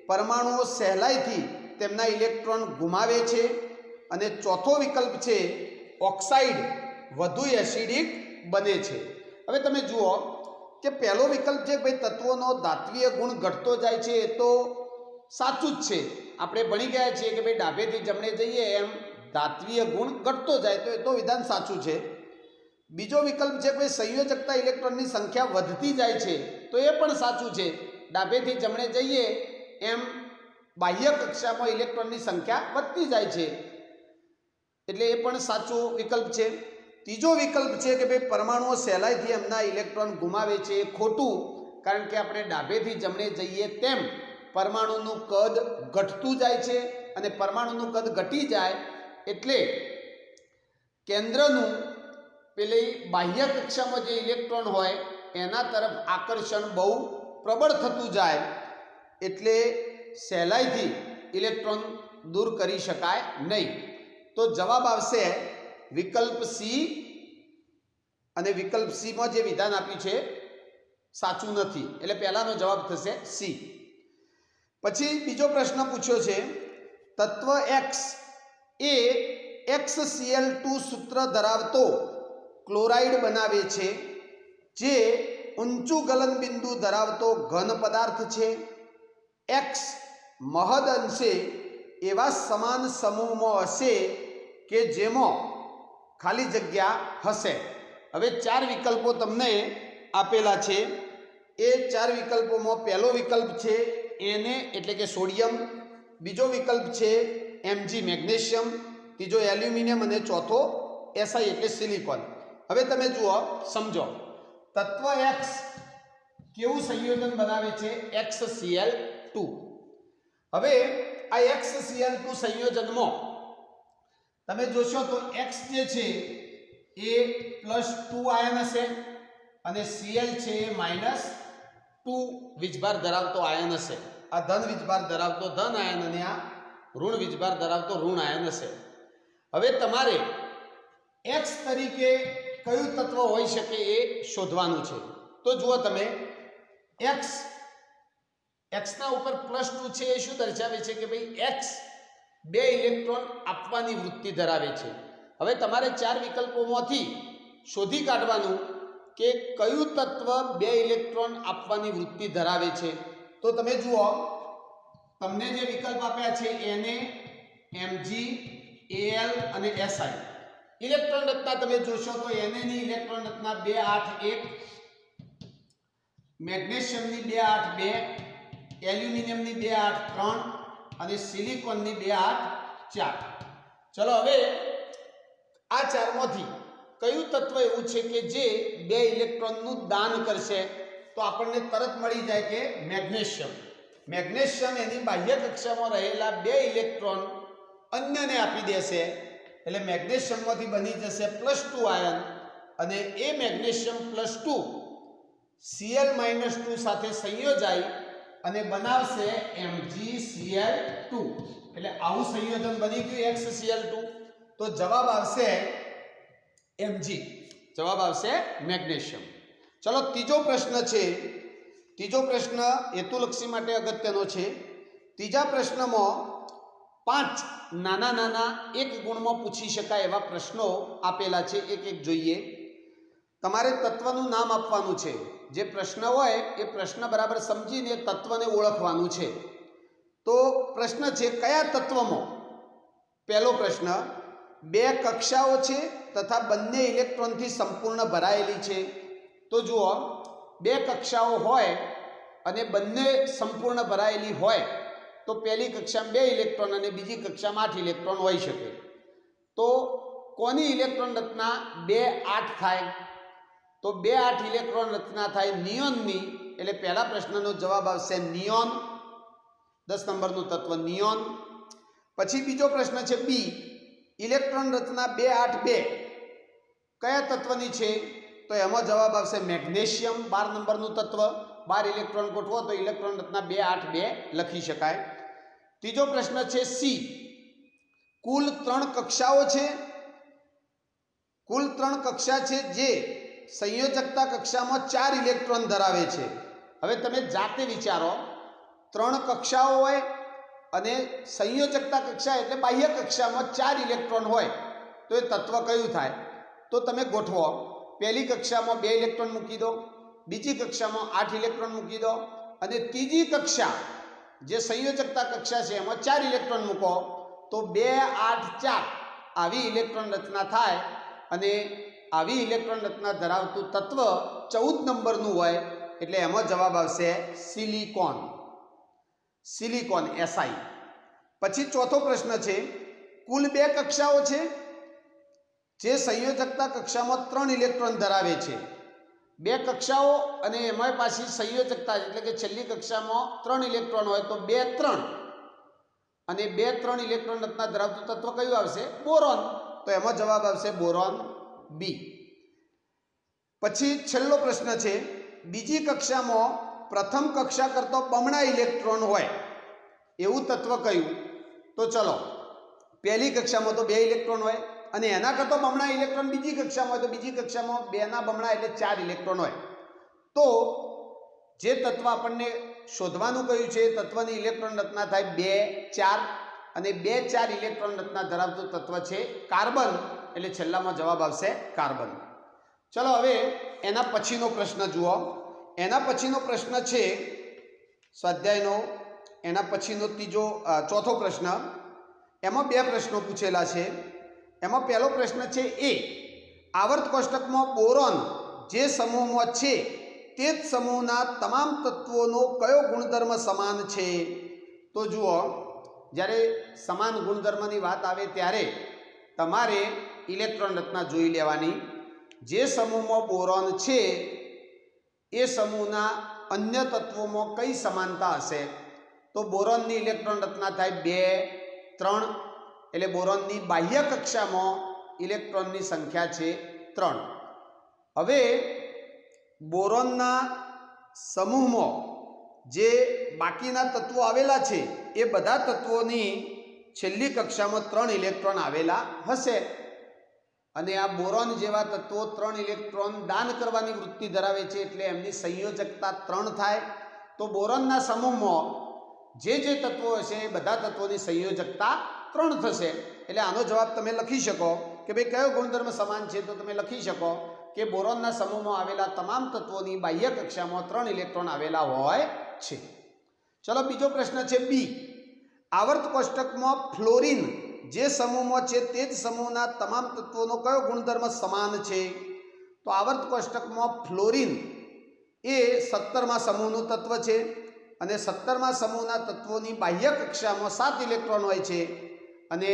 પરમાણુઓ સહેલાઈથી તેમના ઇલેક્ટ્રોન ગુમાવે છે. અને ચોથો વિકલ્પ છે ઓક્સાઇડ વધુ એસિડિક બને છે। હવે તમે જુઓ કે પહેલો વિકલ્પ છે ભાઈ તત્વોનો ધાત્વીય ગુણ ઘટતો જાય છે, એ તો સાચું જ છે। આપણે ભણી ગયા છીએ કે ભાઈ ડાબેથી જમણે જઈએ એમ ધાત્વીય ગુણ ઘટતો જાય, તો એ તો વિધાન સાચું છે। બીજો વિકલ્પ છે કે સંયોજકતા ઇલેક્ટ્રોનની સંખ્યા વધતી જાય છે, તો એ પણ સાચું છે। ડાબેથી જમણે જઈએ એમ બાહ્ય કક્ષામાં ઇલેક્ટ્રોનની સંખ્યા વધતી જાય છે, એટલે એ પણ સાચો વિકલ્પ છે। ત્રીજો વિકલ્પ છે કે ભાઈ પરમાણુઓ સહેલાઈથી એમના ઇલેક્ટ્રોન ગુમાવે છે, એ ખોટું, કારણ કે આપણે ડાબેથી જમણે જઈએ તેમ પરમાણુનું કદ ઘટતું જાય છે, અને પરમાણુનું કદ ઘટી જાય એટલે કેન્દ્રનું પેલી બાહ્ય કક્ષામાં જે ઇલેક્ટ્રોન હોય એના તરફ આકર્ષણ બહુ પ્રબળ થતું જાય, એટલે સહેલાઈથી ઇલેક્ટ્રોન દૂર કરી શકાય નહીં। તો જવાબ આવશે વિકલ્પ સી, અને વિકલ્પ સીમાં જે વિધાન આપ્યું છે સાચું નથી, એટલે પહેલાનો જવાબ થશે સી। પછી બીજો પ્રશ્ન પૂછ્યો છે તત્વ એક્સ એ XCl2 સૂત્ર ધરાવતો ક્લોરાઇડ બનાવે છે, જે ઊંચું ગલનબિંદુ ધરાવતો ઘન પદાર્થ છે। એક્સ મહદ અંશે એવા સમાન સમૂહમાં હશે કે જેમાં ખાલી જગ્યા હશે। હવે ચાર વિકલ્પો તમને આપેલા છે, એ ચાર વિકલ્પોમાં પહેલો વિકલ્પ છે Na એટલે કે સોડિયમ, બીજો વિકલ્પ છે Mg મેગ્નેશિયમ, ત્રીજો એલ્યુમિનિયમ અને ચોથો Si એટલે સિલિકોન। હવે તમે જુઓ, સમજો, તત્વ X કેવું સંયોજન બનાવે છે? XCl2। હવે આ XCl2 સંયોજનમાં તમે જોશો તો X જે છે એ +2 આયન હશે, અને Cl છે એ -2 વીજભાર ધરાવતો આયન હશે। આ ધન વીજભાર ધરાવતો ધન આયન અને આ ઋણ વીજભાર ધરાવતો ઋણ આયન હશે। હવે તમારે X તરીકે કયું તત્વ હોઈ શકે એ શોધવાનું છે। તો જુઓ તમે, X ના ઉપર +2 છે, એ શું દર્શાવે છે કે ભાઈ X 2 ઇલેક્ટ્રોન આપવાની વૃત્તિ ધરાવે છે। હવે તમારે ચાર વિકલ્પોમાંથી શોધી કાઢવાનું કે કયું તત્વ 2 ઇલેક્ટ્રોન આપવાની વૃત્તિ ધરાવે છે। તો તમે જુઓ, તમને જે વિકલ્પ આપ્યા છે Na, Mg, Al અને Si, ઇલેક્ટ્રોન રચના તમે જોશો તો Na ની ઇલેક્ટ્રોન રચના 2 8 1, મેગ્નેશિયમની 2 8 2, એલ્યુમિનિયમની 2 8 3 અને સિલિકોનની 2 8 4। ચલો, હવે આ ચારમાંથી કયું તત્વ એવું છે કે જે 2 ઇલેક્ટ્રોનનું દાન કરશે? તો આપણને તરત મળી જાય કે મેગ્નેશિયમ। મેગ્નેશિયમ એની બાહ્ય કક્ષામાં રહેલા 2 ઇલેક્ટ્રોન અન્યને આપી દેશે, એટલે મેગ્નેશિયમમાંથી બની જશે +2 આયન, અને એ મેગ્નેશિયમ +2 Cl-2 સાથે સંયોજાઈ અને બનાવશે MgCl2, એટલે આવું સંયોજન બની ગયું XCl2। તો જવાબ આવશે Mg, જવાબ આવશે મેગ્નેશિયમ। ચલો, ત્રીજો પ્રશ્ન છે। ત્રીજો પ્રશ્ન હેતુલક્ષી માટે અગત્યનો છે। ત્રીજા પ્રશ્નમાં 5 નાના નાના એક ગુણમાં પૂછી શકાય એવા પ્રશ્નો આપેલા છે, એક એક જોઈએ। તમારે તત્વનું નામ આપવાનું છે। જે પ્રશ્ન હોય એ પ્રશ્ન બરાબર સમજીને તત્વને ઓળખવાનું છે। તો પ્રશ્ન છે કયા તત્વમાં, પહેલો પ્રશ્ન, 2 કક્ષાઓ છે તથા બંને ઇલેક્ટ્રોનથી સંપૂર્ણ ભરાયેલી છે। તો જુઓ, 2 કક્ષાઓ હોય અને બંને સંપૂર્ણ ભરાયેલી હોય તો પહેલી કક્ષામાં 2 ઇલેક્ટ્રોન અને બીજી કક્ષામાં 8 ઇલેક્ટ્રોન હોઈ શકે। તો કોની ઇલેક્ટ્રોન રચના 2 8 થાય? તો 2 8 ઇલેક્ટ્રોન રચના થાય નિયોનની, એટલે પહેલા પ્રશ્નનો જવાબ આવશે નિયોન, 10 નંબરનું તત્વ નિયોન। પછી બીજો પ્રશ્ન છે બી, ઇલેક્ટ્રોન રચના 2 8 2 કયા તત્વની છે? તો એમાં જવાબ આવશે મેગ્નેશિયમ, 12 નંબરનું તત્વ। 12 ઇલેક્ટ્રોન ગોઠવો તો ઇલેક્ટ્રોન રચના 2 8 2 લખી શકાય। ત્રીજો પ્રશ્ન છે સી, કુલ 3 કક્ષાઓ છે। કુલ 3 કક્ષા છે જે સંયોજકતા કક્ષામાં 4 ઇલેક્ટ્રોન ધરાવે છે। હવે તમે જાતે વિચારો, 3 કક્ષાઓ હોય અને સંયોજકતા કક્ષા એટલે બાહ્ય કક્ષામાં 4 ઇલેક્ટ્રોન હોય તો એ તત્વ કયું થાય? તો તમે ગોઠવો. પહેલી કક્ષામાં 2 ઇલેક્ટ્રોન મૂકી દો, બીજી કક્ષામાં 8 ઇલેક્ટ્રોન મૂકી દો અને ત્રીજી કક્ષા જે સંયોજકતા કક્ષા છે એમાં 4 ઇલેક્ટ્રોન મૂકો તો 2 8 4 આવી ઇલેક્ટ્રોન રચના થાય અને આવી ઇલેક્ટ્રોન રચના ધરાવતું તત્વ 14 નંબરનું હોય એટલે એમાં જવાબ આવશે સિલિકોન. Silicon Si. પછી ચોથો પ્રશ્ન છે, કુલ 2 કક્ષાઓ છે જે સંયોજકતા કક્ષામાં 3 ઇલેક્ટ્રોન ધરાવે છે. 2 કક્ષાઓ અને એમાં પાછી સંયોજકતા એટલે કે છેલ્લી કક્ષામાં 3 ઇલેક્ટ્રોન હોય તો 2 3 અને 2 3 ઇલેક્ટ્રોન રચના ધરાવતું તત્વ કયું આવશે? બોરોન. તો એમાં જવાબ આવશે બોરોન બી. પછી છેલ્લો પ્રશ્ન છે, બીજી કક્ષામાં પ્રથમ કક્ષા કરતો બમણા ઇલેક્ટ્રોન હોય એવું તત્વ કયું? તો ચલો, પહેલી કક્ષામાં તો 2 ઇલેક્ટ્રોન હોય અને એના કરતો બમણા ઇલેક્ટ્રોન બીજી કક્ષામાં હોય તો બીજી કક્ષામાં 2 ના બમણા એટલે 4 ઇલેક્ટ્રોન હોય. તો જે તત્વ આપણને શોધવાનું કહ્યું છે એ તત્વની ઇલેક્ટ્રોન રચના થાય 2 4 અને 2 4 ઇલેક્ટ્રોન રચના ધરાવતું તત્વ છે કાર્બન એટલે છેલ્લામાં જવાબ આવશે કાર્બન. ચલો હવે એના પછીનો પ્રશ્ન જુઓ. એના પછીનો પ્રશ્ન છે સ્વાધ્યાયનો એના પછીનો ચોથો પ્રશ્ન. એમાં 2 પ્રશ્નો પૂછેલા છે. એમાં પહેલો પ્રશ્ન છે એ, આવર્ત કોષ્ટકમાં બોરોન જે સમૂહમાં છે તે જ સમૂહના તમામ તત્વોનો કયો ગુણધર્મ સમાન છે? તો જુઓ, જ્યારે સમાન ગુણધર્મની વાત આવે ત્યારે તમારે ઇલેક્ટ્રોન રચના જોઈ લેવાની. જે સમૂહમાં બોરોન છે એ સમૂહના અન્ય તત્વોમાં કઈ સમાનતા હશે? તો બોરોનની ઇલેક્ટ્રોન રચના થાય 2 3 એટલે બોરોનની બાહ્ય કક્ષામાં ઇલેક્ટ્રોનની સંખ્યા છે 3. હવે બોરોનના સમૂહમાં જે બાકીના તત્વો આવેલા છે એ બધા તત્વોની છેલ્લી કક્ષામાં 3 ઇલેક્ટ્રોન આવેલા હશે અને આ બોરોન જેવા તત્વો 3 ઇલેક્ટ્રોન દાન કરવાની વૃત્તિ ધરાવે છે એટલે એમની સંયોજકતા 3 થાય. તો બોરોનના સમૂહમાં જે તત્વો હશે એ બધા તત્વોની સંયોજકતા 3 થશે. એટલે આનો જવાબ તમે લખી શકો કે ભાઈ કયો ગુણધર્મ સમાન છે? તો તમે લખી શકો કે બોરોનના સમૂહમાં આવેલા તમામ તત્વોની બાહ્ય કક્ષામાં 3 ઇલેક્ટ્રોન આવેલા હોય છે. ચલો બીજો પ્રશ્ન છે બી, આવર્ત કોષ્ટકમાં ફ્લોરિન જે સમૂહમાં છે તે જ સમૂહના તમામ તત્વોનો કયો ગુણધર્મ સમાન છે? તો આવર્ત કોષ્ટકમાં ફ્લોરિન એ 17મા સમૂહનું તત્વ છે અને 17મા સમૂહના તત્વોની બાહ્ય કક્ષામાં 7 ઇલેક્ટ્રોન હોય છે અને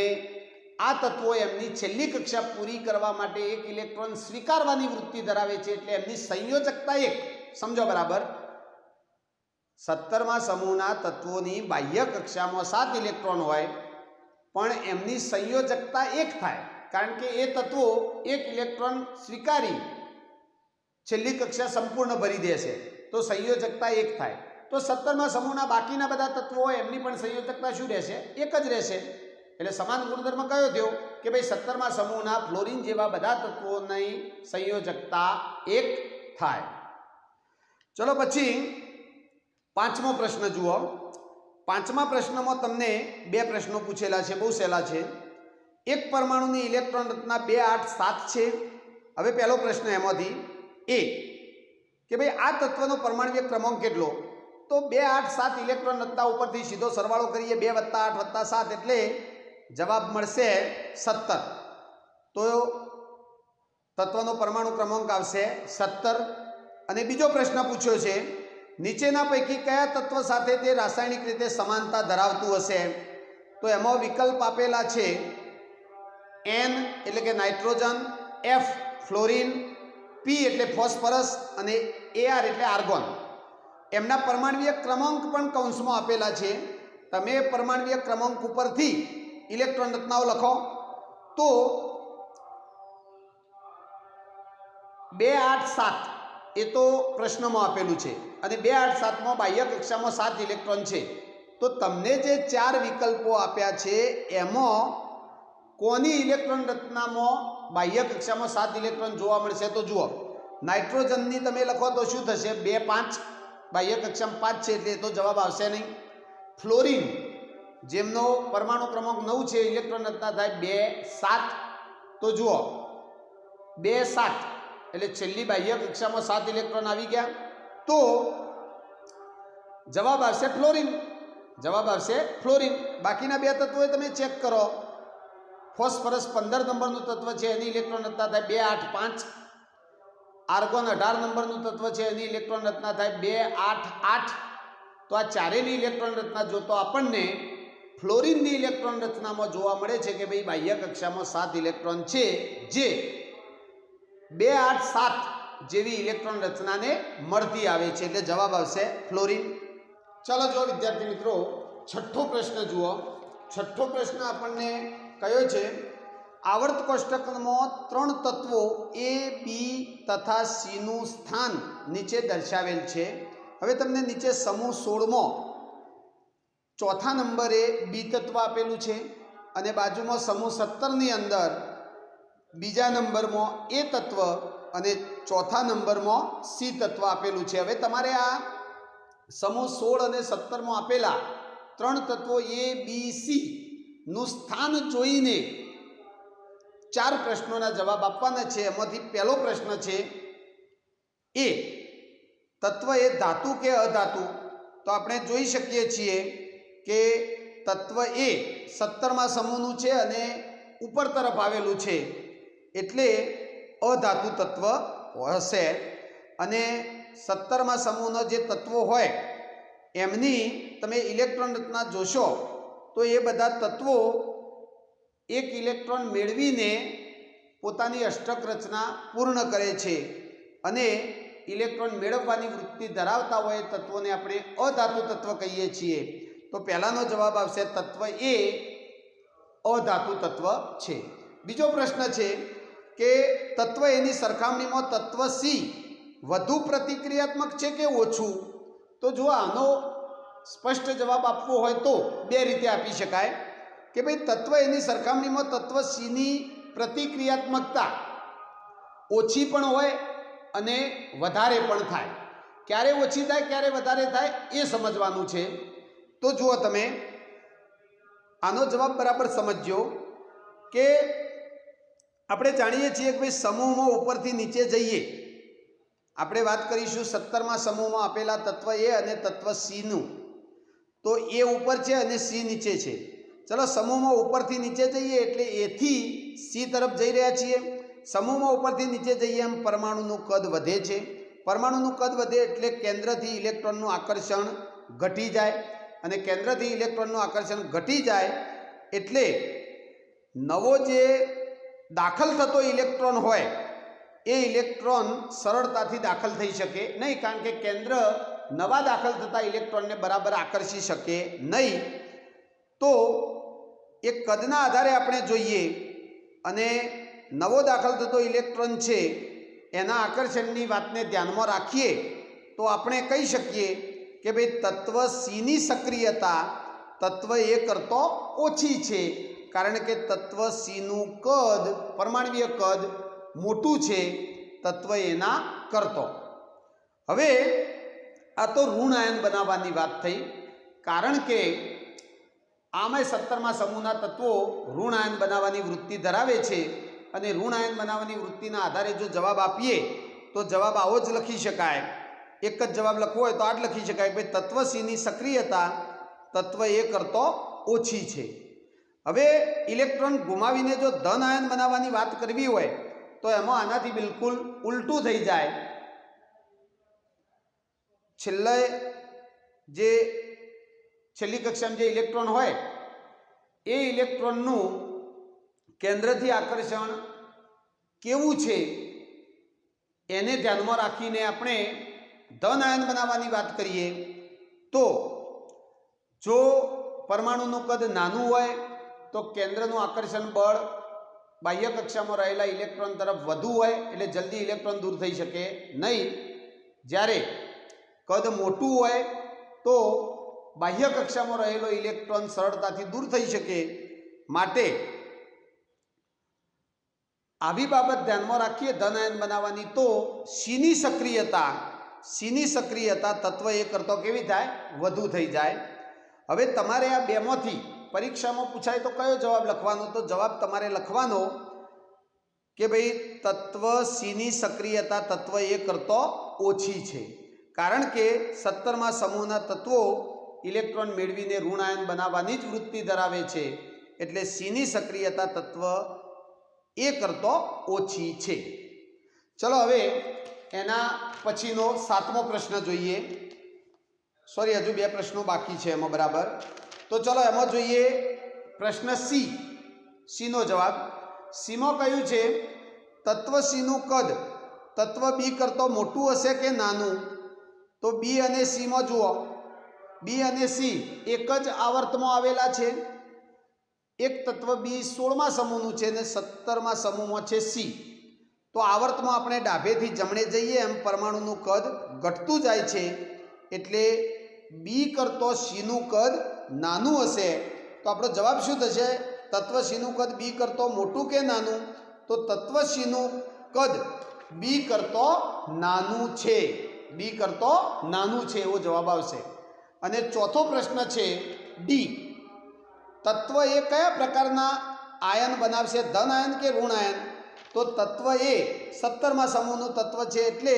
આ તત્વો એમની છેલ્લી કક્ષા પૂરી કરવા માટે 1 ઇલેક્ટ્રોન સ્વીકારવાની વૃત્તિ ધરાવે છે એટલે એમની સંયોજકતા 1. સમજો બરાબર, 17મા સમૂહના તત્વોની બાહ્ય કક્ષામાં 7 ઇલેક્ટ્રોન હોય પણ એમની સંયોજકતા 1 થાય કારણ કે એ તત્વો 1 ઇલેક્ટ્રોન સ્વીકારી છેલ્લી કક્ષા સંપૂર્ણ ભરી દેશે તો સંયોજકતા 1 થાય. તો 17મા સમૂહના બાકીના બધા તત્વો હોય એમની પણ સંયોજકતા શું રહેશે? 1 જ રહેશે. એટલે સમાન ગુણધર્મ કયો થયો કે ભાઈ 17મા સમૂહના ફ્લોરિન જેવા બધા તત્વોની સંયોજકતા 1 થાય. ચલો પછી 5મો પ્રશ્ન જુઓ. 5મા પ્રશ્નમાં તમને 2 પ્રશ્નો પૂછેલા છે, બહુ સહેલા છે. એક પરમાણુની ઇલેક્ટ્રોન રચના 2 8 7 છે. હવે પહેલો પ્રશ્ન એમાંથી એ કે ભાઈ આ તત્વનો પરમાણ્વીય ક્રમાંક કેટલો? તો 2 8 7 ઇલેક્ટ્રોન રચના ઉપરથી સીધો સરવાળો કરીએ 2 + 8 + 7 એટલે જવાબ મળશે 17. તો તત્વનો પરમાણુ ક્રમાંક આવશે 17. અને બીજો પ્રશ્ન પૂછ્યો છે, નીચેના પૈકી કયા તત્વ સાથે તે રાસાયણિક રીતે સમાનતા ધરાવતું હશે? તો એમાં વિકલ્પ આપેલા છે N એટલે કે નાઇટ્રોજન, F ફ્લોરિન, P એટલે ફોસ્ફરસ અને Ar એટલે આર્ગોન. એમના પરમાણ્વીય ક્રમાંક પણ કૌંસમાં આપેલા છે. તમે પરમાણ્વીય ક્રમાંક ઉપરથી ઇલેક્ટ્રોન રચનાઓ લખો તો 2 8 7 એ તો પ્રશ્નમાં આપેલું છે અને 2 8 7માં બાહ્ય કક્ષામાં 7 ઇલેક્ટ્રોન છે. તો તમને જે 4 વિકલ્પો આપ્યા છે એમાં કોની ઇલેક્ટ્રોન રચનામાં બાહ્ય કક્ષામાં 7 ઇલેક્ટ્રોન જોવા મળશે? તો જુઓ, નાઇટ્રોજનની તમે લખો તો શું થશે? 2 5 બાહ્ય કક્ષામાં 5 છે એટલે એ તો જવાબ આવશે નહીં. ફ્લોરિન જેમનો પરમાણુ ક્રમાંક 9 છે, ઇલેક્ટ્રોન રચના થાય 2 7. તો જુઓ 2 7 એટલે છેલ્લી બાહ્ય કક્ષામાં 7 ઇલેક્ટ્રોન આવી ગયા. તો જવાબ આવશે ફ્લોરિન. જવાબ આવશે ફ્લોરિન. બાકીના બે તત્વો તમે ચેક કરો. ફોસ્ફરસ 15 નંબરનું તત્વ છે, એની ઇલેક્ટ્રોન રચના થાય 2 8 5. આર્ગોન 18 નંબરનું તત્વ છે, એની ઇલેક્ટ્રોન રચના થાય 2 8 8. તો આ ચારેયની ઇલેક્ટ્રોન રચના જોતો આપણને ફ્લોરિનની ઇલેક્ટ્રોન રચનામાં જોવા મળે છે કે ભાઈ બાહ્ય કક્ષામાં 7 ઇલેક્ટ્રોન છે, જે 2 8 7 જેવી ઇલેક્ટ્રોન રચનાને મળતી આવે છે. એટલે જવાબ આવશે ફ્લોરિન. ચાલો જો વિદ્યાર્થી મિત્રો, છઠ્ઠો પ્રશ્ન જુઓ. છઠ્ઠો પ્રશ્ન આપણને કયો છે? આવર્ત કોષ્ટકમાં 3 તત્વો A, B તથા C નું સ્થાન નીચે દર્શાવેલ છે. હવે તમને નીચે સમૂહ 16માં ચોથા નંબરે B તત્વ આપેલું છે અને બાજુમાં સમૂહ 17ની અંદર બીજા નંબરમાં A તત્વ અને ચોથા નંબરમાં C તત્વ આપેલું છે. હવે તમારે આ સમૂહ 16 અને 17માં આપેલા 3 તત્વો A, B, C નું સ્થાન જોઈને 4 પ્રશ્નોના જવાબ આપવાના છે. એમાંથી પહેલો પ્રશ્ન છે એ તત્વ એ ધાતુ કે અધાતુ? તો આપણે જોઈ શકીએ છીએ કે તત્વ એ 17મા સમૂહનું છે અને ઉપર તરફ આવેલું છે, એટલે અધાતુ તત્વ હશે. અને 17મા સમૂહના જે તત્વો હોય એમની તમે ઇલેક્ટ્રોન રચના જોશો તો એ બધા તત્વો એક ઇલેક્ટ્રોન મેળવીને પોતાની અષ્ટક રચના પૂર્ણ કરે છે અને ઇલેક્ટ્રોન મેળવવાની વૃત્તિ ધરાવતા હોય તત્વોને આપણે અધાતુ તત્વ કહીએ છીએ. તો પહેલાનો જવાબ આવશે તત્વ એ અધાતુ તત્વ છે. બીજો પ્રશ્ન છે કે તત્વ એની સરખામણીમાં તત્વ સી વધુ પ્રતિક્રિયાત્મક છે કે ઓછું? તો જો આનો સ્પષ્ટ જવાબ આપવો હોય તો બે રીતે આપી શકાય કે ભાઈ તત્વ એની સરખામણીમાં તત્વ સીની પ્રતિક્રિયાત્મકતા ઓછી પણ હોય અને વધારે પણ થાય. ક્યારે ઓછી થાય ક્યારે વધારે થાય એ સમજવાનું છે. તો જુઓ તમે આનો જવાબ બરાબર સમજજો કે આપણે જાણીએ છીએ કે ભાઈ સમૂહમાં ઉપરથી નીચે જઈએ. આપણે વાત કરીશું 17મા સમૂહમાં આપેલા તત્વ એ અને તત્વ સીનું. તો એ ઉપર છે અને સી નીચે છે. ચલો સમૂહમાં ઉપરથી નીચે જઈએ એટલે એથી સી તરફ જઈ રહ્યા છીએ. સમૂહમાં ઉપરથી નીચે જઈએ એમ પરમાણુનું કદ વધે છે. પરમાણુનું કદ વધે એટલે કેન્દ્રથી ઇલેક્ટ્રોનનું આકર્ષણ ઘટી જાય અને કેન્દ્રથી ઇલેક્ટ્રોનનું આકર્ષણ ઘટી જાય એટલે નવો જે દાખલ થતો ઇલેક્ટ્રોન હોય એ ઇલેક્ટ્રોન સરળતાથી દાખલ થઈ શકે નહીં, કારણ કે કેન્દ્ર નવા દાખલ થતા ઇલેક્ટ્રોનને બરાબર આકર્ષી શકે નહીં. તો એ કદના આધારે આપણે જોઈએ અને નવો દાખલ થતો ઇલેક્ટ્રોન છે એના આકર્ષણની વાતને ધ્યાનમાં રાખીએ તો આપણે કહી શકીએ કે ભાઈ તત્વ સીની સક્રિયતા તત્વ એ કરતો ઓછી છે, કારણ કે તત્વ સીનું કદ પરમાણ્વીય કદ મોટું છે તત્વ એના કરતો. હવે આ તો ઋણ આયન બનાવવાની વાત થઈ, કારણ કે આમાંય 17મા સમૂહના તત્વો ઋણ આયન બનાવવાની વૃત્તિ ધરાવે છે અને ઋણ આયન બનાવવાની વૃત્તિના આધારે જો જવાબ આપીએ તો જવાબ આવો જ લખી શકાય. એક જ જવાબ લખવો હોય તો આ જ લખી શકાય કે ભાઈ તત્વ સીની સક્રિયતા તત્વ એ કરતો ઓછી છે. હવે ઇલેક્ટ્રોન ગુમાવીને જો ધન આયન બનાવવાની વાત કરવી હોય તો એમાં આનાથી બિલકુલ ઉલટું થઈ જાય. છેલ્લી કક્ષામાં જે ઇલેક્ટ્રોન હોય એ ઇલેક્ટ્રોનનું કેન્દ્રથી આકર્ષણ કેવું છે એને ધ્યાનમાં રાખીને આપણે ધન આયન બનાવવાની વાત કરીએ તો જો પરમાણુનું કદ નાનું હોય તો કેન્દ્રનું આકર્ષણ બળ બાહ્ય કક્ષામાં રહેલા ઇલેક્ટ્રોન તરફ વધુ હોય એટલે જલ્દી ઇલેક્ટ્રોન દૂર થઈ શકે નહીં. જ્યારે કદ મોટું હોય તો બાહ્ય કક્ષામાં રહેલો ઇલેક્ટ્રોન સરળતાથી દૂર થઈ શકે. માટે આવી બાબત ધ્યાનમાં રાખીએ ધન આયન બનાવવાની તો સીની સક્રિયતા તત્વ એ કરતો કેવી થાય? વધુ થઈ જાય. હવે તમારે આ બેમાંથી પરીક્ષામાં પૂછાય તો કયો જવાબ લખવાનો? તો જવાબ તમારે લખવાનો કે ભાઈ તત્વ સીની સક્રિયતા તત્વ એ કરતો ઓછી છે, કારણ કે 17મા સમૂહના તત્વો ઇલેક્ટ્રોન મેળવીને ઋણ આયન બનાવવાની જ વૃત્તિ ધરાવે છે, એટલે સીની સક્રિયતા તત્વ એ કરતો ઓછી છે. ચલો હવે એના પછીનો 7મો પ્રશ્ન જોઈએ. સોરી, હજુ 2 પ્રશ્નો બાકી છે એમાં, બરાબર. તો ચલો એમાં જોઈએ પ્રશ્ન સીનો જવાબ. સીમાં કયું છે? તત્વ સીનું કદ તત્વ બી કરતો મોટું હશે કે નાનું? તો બી અને સીમાં જુઓ, બી અને સી એક જ આવર્તમાં આવેલા છે. એક તત્વ બી 16મા સમૂહનું છે અને 17મા સમૂહમાં છે સી. તો આવર્તમાં આપણે ડાબેથી જમણે જઈએ એમ પરમાણુનું કદ ઘટતું જાય છે, એટલે બી કરતો સીનું કદ નાનું હશે. તો આપણો જવાબ શું થશે? તત્વ સીનું કદ બી કરતો મોટું કે નાનું? તો તત્વ સીનું કદ બી કરતો નાનું છે, બી કરતો નાનું છે એવો જવાબ આવશે. અને ચોથો પ્રશ્ન છે ડી. તત્વ એ કયા પ્રકારના આયન બનાવશે, ધન આયન કે ઋણ આયન? તો તત્વ એ 17મા સમૂહનું તત્વ છે, એટલે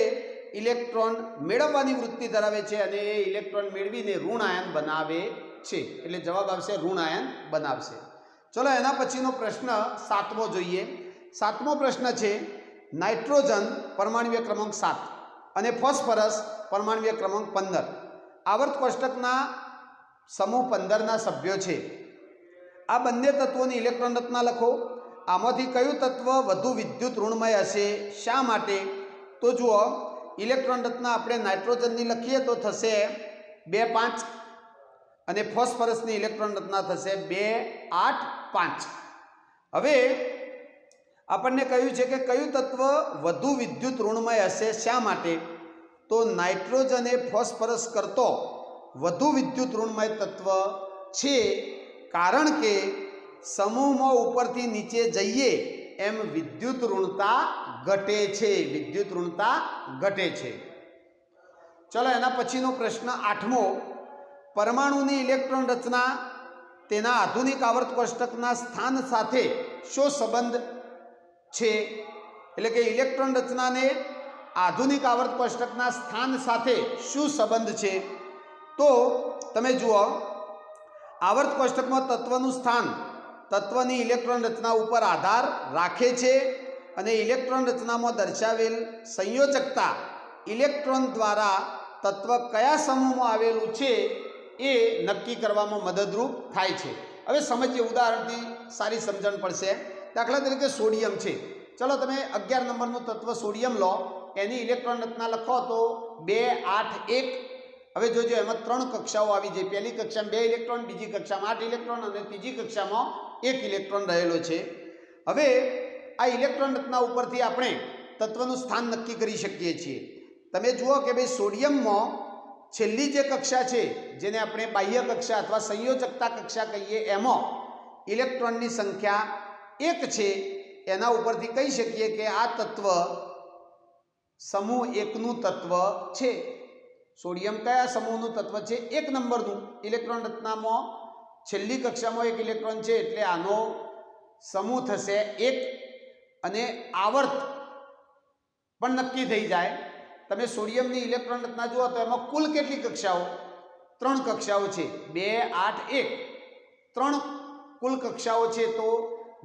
ઇલેક્ટ્રોન મેળવવાની વૃત્તિ ધરાવે છે અને એ ઇલેક્ટ્રોન મેળવીને ઋણ આયન બનાવે છે, એટલે જવાબ આવશે ઋણ આયન બનાવશે. ચલો એના પછીનો પ્રશ્ન 7મો જોઈએ. 7મો પ્રશ્ન છે નાઇટ્રોજન પરમાણ્વીય ક્રમાંક 7 અને ફોસ્ફરસ પરમાણ્વીય ક્રમાંક 15 આવર્ત કોષ્ટકના સમૂહ 15ના સભ્યો છે. આ બંને તત્વોની ઇલેક્ટ્રોન રચના લખો. આમાંથી કયું તત્વ વધુ વિદ્યુત ઋણમય હશે? શા માટે? તો જુઓ, ઇલેક્ટ્રોન રચના આપણે નાઇટ્રોજનની લખીએ તો થશે 2 5 અને ફોસ્ફરસની ઇલેક્ટ્રોન રચના થશે 2 8 5. હવે આપણને કહ્યું છે કે કયું તત્વ વધુ વિદ્યુત ઋણમય હશે? શા માટે? તો નાઇટ્રોજન એ ફોસ્ફરસ કરતો વધુ વિદ્યુત ઋણમય તત્વ છે, કારણ કે સમૂહમાં ઉપરથી નીચે જઈએ એમ વિદ્યુત ઋણતા ઘટે છે, વિદ્યુત ઋણતા ઘટે છે. ચલો એના પછીનો પ્રશ્ન 8મો. પરમાણુની ઇલેક્ટ્રોન રચના તેના આધુનિક આવર્ત કોષ્ટકના સ્થાન સાથે શો સંબંધ છે? એટલે કે ઇલેક્ટ્રોન રચનાને આધુનિક આવર્ત કોષ્ટકના સ્થાન સાથે શું સંબંધ છે? તો તમે જુઓ, આવર્ત કોષ્ટકમાં તત્વનું સ્થાન તત્વની ઇલેક્ટ્રોન રચના ઉપર આધાર રાખે છે અને ઇલેક્ટ્રોન રચનામાં દર્શાવેલ સંયોજકતા ઇલેક્ટ્રોન દ્વારા તત્વ કયા સમૂહમાં આવેલું છે એ નક્કી કરવામાં મદદરૂપ થાય છે. હવે સમજીએ, ઉદાહરણથી સારી સમજણ પડશે. દાખલા તરીકે સોડિયમ છે. ચલો તમે 11 નંબરનું તત્વ સોડિયમ લો, એની ઇલેક્ટ્રોન રચના લખો તો 2 8 1. હવે જોજો, એમાં 3 કક્ષાઓ આવી જાય. પહેલી કક્ષામાં 2 ઇલેક્ટ્રોન, બીજી કક્ષામાં 8 ઇલેક્ટ્રોન અને ત્રીજી કક્ષામાં 1 ઇલેક્ટ્રોન રહેલો છે. હવે આ ઇલેક્ટ્રોન રચના ઉપરથી આપણે તત્વનું સ્થાન નક્કી કરી શકીએ છીએ. તમે જુઓ કે ભાઈ સોડિયમમાં છેલ્લી જે કક્ષા છે, જેને આપણે બાહ્ય કક્ષા અથવા સંયોજકતા કક્ષા કહીએ, એમાં ઇલેક્ટ્રોનની સંખ્યા 1 છે. એના ઉપરથી કહી શકીએ કે આ તત્વ સમૂહ 1નું તત્વ છે. સોડિયમ કયા સમૂહનું તત્વ છે? 1 નંબરનું. ઇલેક્ટ્રોન રચનામાં છેલ્લી કક્ષામાં 1 ઇલેક્ટ્રોન છે, એટલે આનો સમૂહ થશે 1 અને આવર્ત પણ નક્કી થઈ જાય. તમે સોડિયમની ઇલેક્ટ્રોન રચના જુઓ તો એમાં કુલ કેટલી કક્ષાઓ? 3 કક્ષાઓ છે. 2 8 1 3 કુલ કક્ષાઓ છે. તો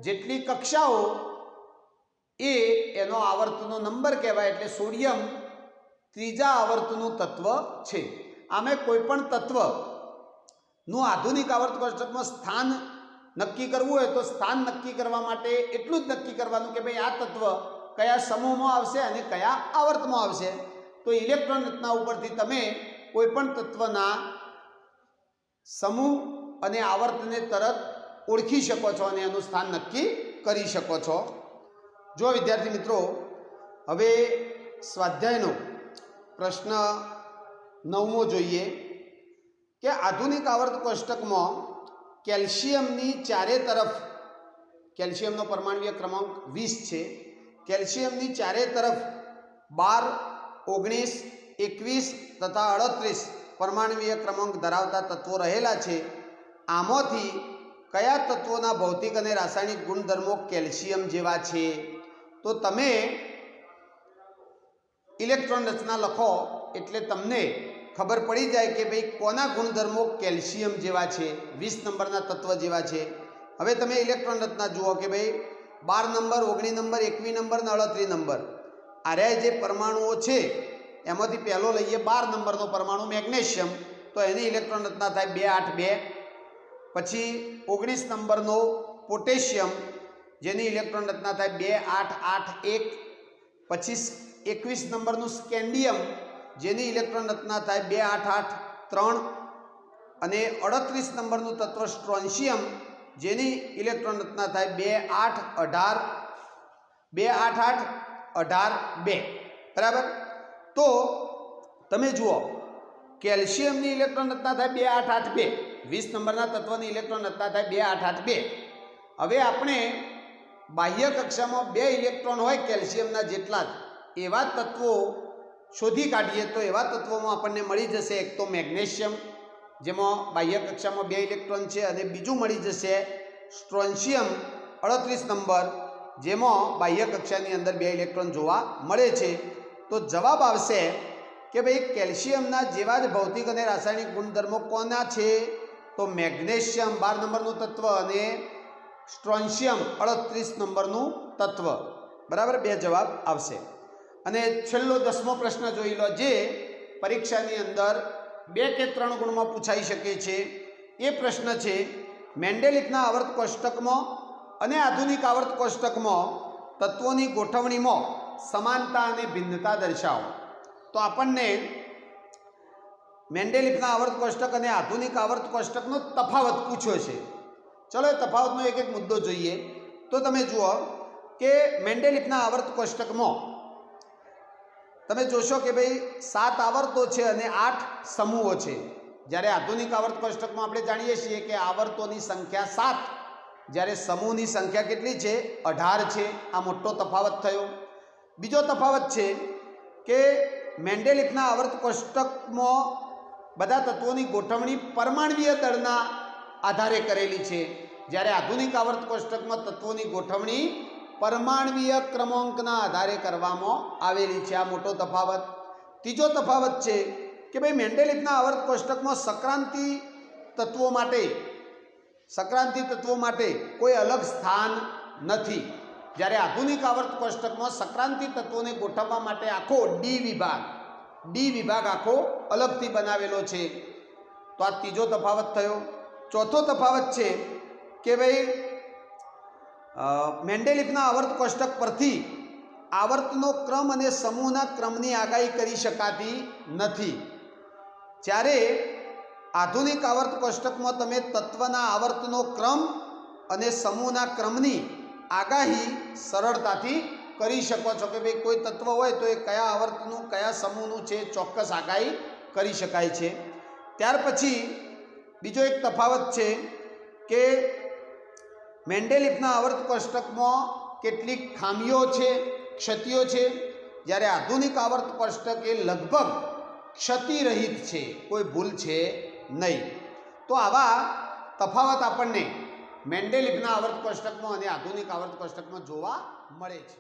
જેટલી કક્ષાઓ એ એનો આવર્તનો નંબર કહેવાય, એટલે સોડિયમ ત્રીજા આવર્તનું તત્વ છે. આમે કોઈ પણ તત્વનું આધુનિક આવર્ત કોષ્ટકમાં સ્થાન નક્કી કરવું હોય તો સ્થાન નક્કી કરવા માટે એટલું જ નક્કી કરવાનું કે ભાઈ આ તત્વ કયા સમૂહમાં આવશે અને કયા આવર્તમાં આવશે. તો ઇલેક્ટ્રોન રચના ઉપરથી તમે કોઈ પણ તત્વના સમૂહ અને આવર્તને તરત ઓળખી શકો છો અને એનું સ્થાન નક્કી કરી શકો છો. જો વિદ્યાર્થી મિત્રો, હવે સ્વાધ્યાયનો પ્રશ્ન 9મો જોઈએ કે આધુનિક આવર્ત કોષ્ટકમાં કેલ્શિયમની ચારે તરફ, કેલ્શિયમનો પરમાણ્વીય ક્રમાંક 20 છે, કેલ્શિયમની ચારે તરફ 12 19 21 તથા 38 પરમાણ્વીય ક્રમાંક ધરાવતા તત્વો રહેલા છે. આમાંથી કયા તત્વોના ભૌતિક અને રાસાયણિક ગુણધર્મો કેલ્શિયમ જેવા છે? તો તમે ઇલેક્ટ્રોન રચના લખો એટલે તમને ખબર પડી જાય કે ભાઈ કોના ગુણધર્મો કેલ્શિયમ જેવા છે, 20 નંબરના તત્વ જેવા છે. હવે તમે ઇલેક્ટ્રોન રચના જુઓ કે ભાઈ 12 નંબર, 19 નંબર, 21 નંબર અને 38 નંબર આર્યા જે પરમાણુઓ છે એમાંથી પહેલો લઈએ 12 નંબરનો પરમાણુ મેગ્નેશિયમ, તો એની ઇલેક્ટ્રોન રચના થાય 2 8 2. પછી 19 નંબરનો પોટેશિયમ, જેની ઇલેક્ટ્રોન રચના થાય 2 8 8 1. પછી 21 નંબરનું સ્કેન્ડિયમ, જેની ઇલેક્ટ્રોન રચના થાય 2 8 8 3. અને 38 નંબરનું તત્વ સ્ટ્રોન્શિયમ, જેની ઇલેક્ટ્રોન રચના થાય 2 8 18 2 8 8 18 2. બરાબર. તો તમે જુઓ કેલ્શિયમની ઇલેક્ટ્રોન રચના થાય 2 8 8 2. 20 નંબરના તત્વની ઇલેક્ટ્રોન રચના થાય 2 8 8 2. હવે આપણે બાહ્ય કક્ષામાં 2 ઇલેક્ટ્રોન હોય કેલ્શિયમના જેટલા જ એવા તત્વો શોધી કાઢીએ તો એવા તત્વોમાં આપણને મળી જશે એક તો મેગ્નેશિયમ, જેમાં બાહ્ય કક્ષામાં 2 ઇલેક્ટ્રોન છે, અને બીજું મળી જશે સ્ટ્રોન્શિયમ 38 નંબર, જેમાં બાહ્ય કક્ષાની અંદર 2 ઇલેક્ટ્રોન જોવા મળે છે. તો જવાબ આવશે કે ભાઈ કેલ્શિયમના જેવા જ ભૌતિક અને રાસાયણિક ગુણધર્મો કોના છે? તો મેગ્નેશિયમ 12 નંબરનું તત્વ અને સ્ટ્રોન્શિયમ 38 નંબરનું તત્વ. બરાબર, 2 જવાબ આવશે. અને છેલ્લો 10મો પ્રશ્ન જોઈ લો, જે પરીક્ષાની અંદર 2 કે 3 ગુણમાં પૂછાઈ શકે છે. એ પ્રશ્ન છે મેન્ડેલિફના આવર્ત કોષ્ટકમાં અને આધુનિક આવર્ત કોષ્ટકમાં તત્વોની ગોઠવણીમાં સમાનતા અને ભિન્નતા દર્શાવો. તો આપણને મેન્ડેલિફના આવર્ત કોષ્ટક અને આધુનિક આવર્ત કોષ્ટકનો તફાવત પૂછ્યો છે. ચલો એ તફાવતનો એક એક મુદ્દો જોઈએ. તો તમે જુઓ કે મેન્ડેલિફના આવર્ત કોષ્ટકમાં તમે જોશો કે ભાઈ 7 આવર્તો છે અને 8 સમૂહો છે. જ્યારે આધુનિક આવર્ત કોષ્ટકમાં આપણે જાણીએ છીએ કે આવર્તોની સંખ્યા 7, જ્યારે સમૂહની સંખ્યા કેટલી છે? 18 છે. આ મોટો તફાવત થયો. બીજો તફાવત છે કે મેન્ડેલિફના આવર્ત કોષ્ટકમાં બધા તત્વોની ગોઠવણી પરમાણ્વીય દળના આધારે કરેલી છે, જ્યારે આધુનિક આવર્ત કોષ્ટકમાં તત્વોની ગોઠવણી પરમાણ્વીય ક્રમાંકના આધારે કરવામાં આવેલી છે. આ મોટો તફાવત. ત્રીજો તફાવત છે કે ભાઈ મેન્ડેલિફના આવર્ત કોષ્ટકમાં સંક્રાંતિ તત્વો માટે કોઈ અલગ સ્થાન નથી, જ્યારે આધુનિક આવર્ત કોષ્ટકમાં સંક્રાંતિ તત્વોને ગોઠવવા માટે આખો ડી વિભાગ આખો અલગથી બનાવેલો છે. તો આ ત્રીજો તફાવત થયો. ચોથો તફાવત છે કે ભાઈ મેન્ડેલિફના આવર્ત કોષ્ટક પરથી આવર્તનો ક્રમ અને સમૂહના ક્રમની આગાહી કરી શકાતી નથી, જ્યારે આધુનિક આવર્ત કોષ્ટકમાં તમે તત્વના આવર્તનો ક્રમ અને સમૂહના ક્રમની આગાહી સરળતાથી કરી શકો છો કે ભાઈ કોઈ તત્વ હોય તો એ કયા આવર્તનું કયા સમૂહનું છે ચોક્કસ આગાહી કરી શકાય છે. ત્યાર પછી બીજો એક તફાવત છે કે મેન્ડેલિફના આવર્ત કોષ્ટકમાં કેટલીક ખામીઓ છે, ક્ષતિઓ છે, જ્યારે આધુનિક આવર્ત કોષ્ટક એ લગભગ ક્ષતિરહિત છે, કોઈ ભૂલ છે નહીં. તો આવા તફાવત આપણને મેન્ડેલિફના આવર્ત કોષ્ટકમાં અને આધુનિક આવર્ત કોષ્ટકમાં જોવા મળે છે.